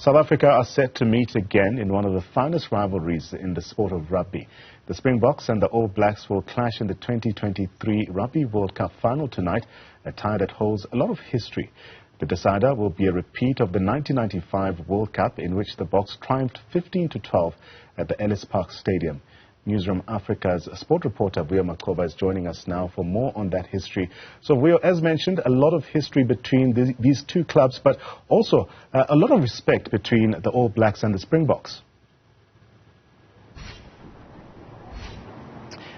South Africa are set to meet again in one of the finest rivalries in the sport of rugby. The Springboks and the All Blacks will clash in the 2023 Rugby World Cup final tonight, a tie that holds a lot of history. The decider will be a repeat of the 1995 World Cup, in which the Boks triumphed 15-12 at the Ellis Stadium. Newzroom Afrika's sport reporter Vuyo Macoba is joining us now for more on that history. So Vuyo, as mentioned, a lot of history between these two clubs, but also a lot of respect between the All Blacks and the Springboks.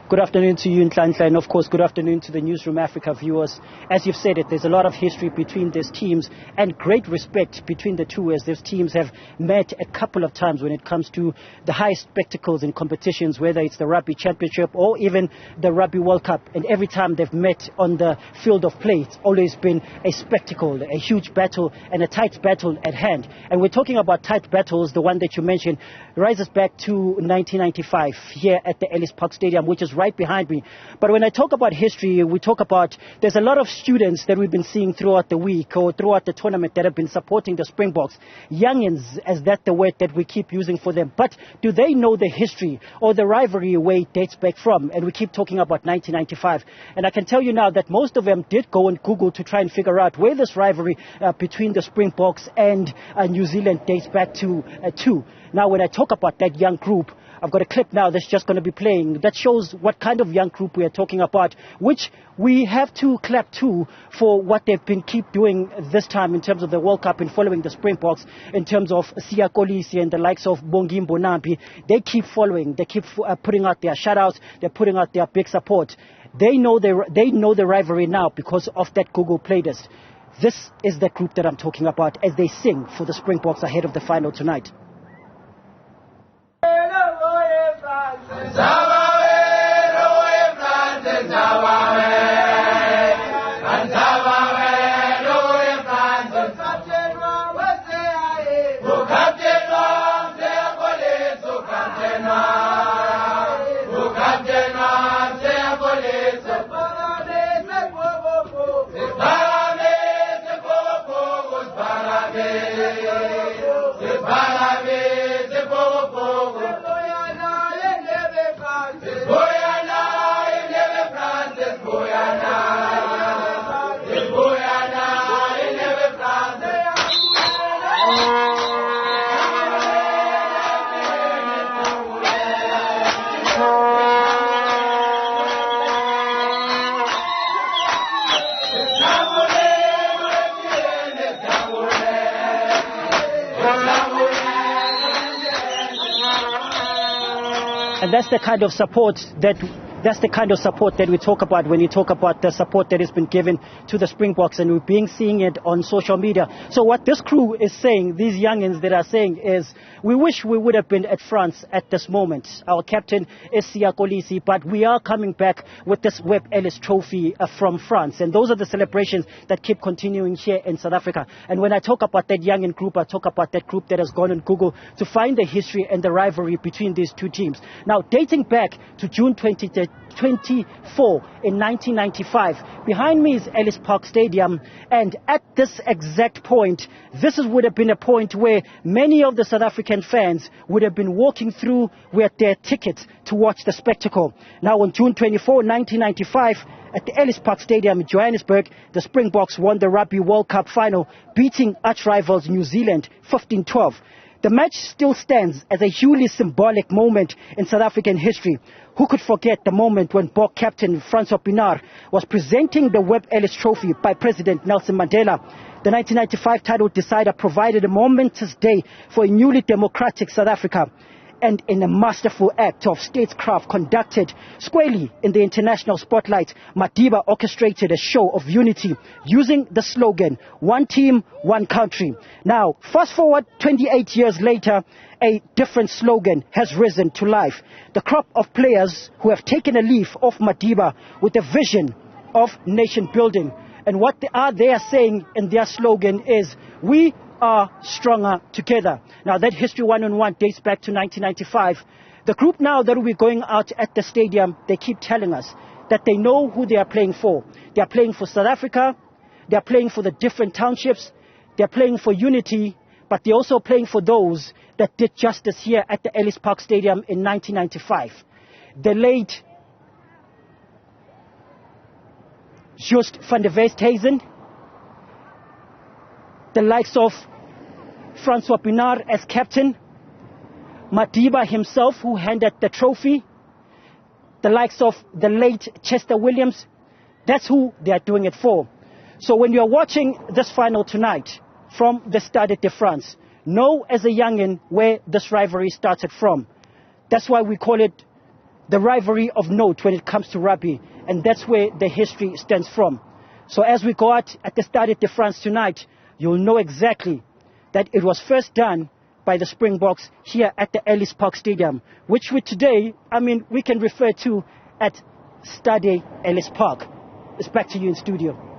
Good afternoon to you, Nhlanhla, and of course, good afternoon to the Newzroom Afrika viewers. As you've said it, there's a lot of history between these teams and great respect between the two, as these teams have met a couple of times when it comes to the highest spectacles in competitions, whether it's the Rugby Championship or even the Rugby World Cup. And every time they've met on the field of play, it's always been a spectacle, a huge battle and a tight battle at hand. And we're talking about tight battles. The one that you mentioned rises back to 1995 here at the Ellis Stadium, which is right behind me. But when I talk about history, we talk about there's a lot of students that we've been seeing throughout the week or throughout the tournament that have been supporting the Springboks. Youngins, as that's the word that we keep using for them. But do they know the history or the rivalry where it dates back from? And we keep talking about 1995. And I can tell you now that most of them did go on Google to try and figure out where this rivalry between the Springboks and New Zealand dates back to. Now, when I talk about that young group, I've got a clip now that's just going to be playing that shows what kind of young group we are talking about, which we have to clap to for what they've been keep doing this time in terms of the World Cup and following the Springboks, in terms of Siya Kolisi and the likes of Bongi Mbonampi. They keep following, they keep putting out their shoutouts, they're putting out their big support. They know the rivalry now because of that Google playlist. This is the group that I'm talking about as they sing for the Springboks ahead of the final tonight. And that's the kind of support that we talk about when you talk about the support that has been given to the Springboks, and we've been seeing it on social media. So what this crew is saying, these youngins that are saying, is we wish we would have been at France at this moment. Our captain is Siya Kolisi, but we are coming back with this Webb Ellis trophy from France. And those are the celebrations that keep continuing here in South Africa. And when I talk about that youngin group, I talk about that group that has gone on Google to find the history and the rivalry between these two teams. Now, dating back to June 24 in 1995. Behind me is Ellis Stadium, and at this exact point, this would have been a point where many of the South African fans would have been walking through with their tickets to watch the spectacle. Now, on June 24, 1995, at the Ellis Stadium in Johannesburg, the Springboks won the Rugby World Cup final, beating arch-rivals New Zealand 15-12. The match still stands as a hugely symbolic moment in South African history. Who could forget the moment when Boks captain Francois Pienaar was presenting the Webb Ellis trophy by President Nelson Mandela? The 1995 title decider provided a momentous day for a newly democratic South Africa. And in a masterful act of statecraft conducted squarely in the international spotlight, Madiba orchestrated a show of unity using the slogan, "One team, one country." Now, fast forward 28 years later, a different slogan has risen to life. The crop of players who have taken a leaf off Madiba with a vision of nation building. And what they are saying in their slogan is, "We are stronger together." Now, that history one-on-one dates back to 1995. The group now that will be going out at the stadium, they keep telling us that they know who they are playing for. They are playing for South Africa. They are playing for the different townships. They are playing for unity. but they're also playing for those that did justice here at the Ellis Park Stadium in 1995. The late Just van der Westhuizen, the likes of Francois Pienaar as captain, Madiba himself who handed the trophy, the likes of the late Chester Williams. That's who they are doing it for. So when you are watching this final tonight from the Stade de France, know as a youngin where this rivalry started from. That's why we call it the rivalry of note when it comes to rugby, and that's where the history stems from. So as we go out at the Stade de France tonight, you'll know exactly that it was first done by the Springboks here at the Ellis Park Stadium, which we today, we can refer to at Stade Ellis Park. It's back to you in studio.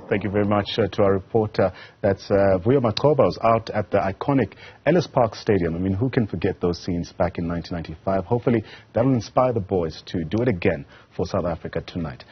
Thank you very much to our reporter. That's Vuyo Macoba, was out at the iconic Ellis Park Stadium. Who can forget those scenes back in 1995? Hopefully that will inspire the boys to do it again for South Africa tonight.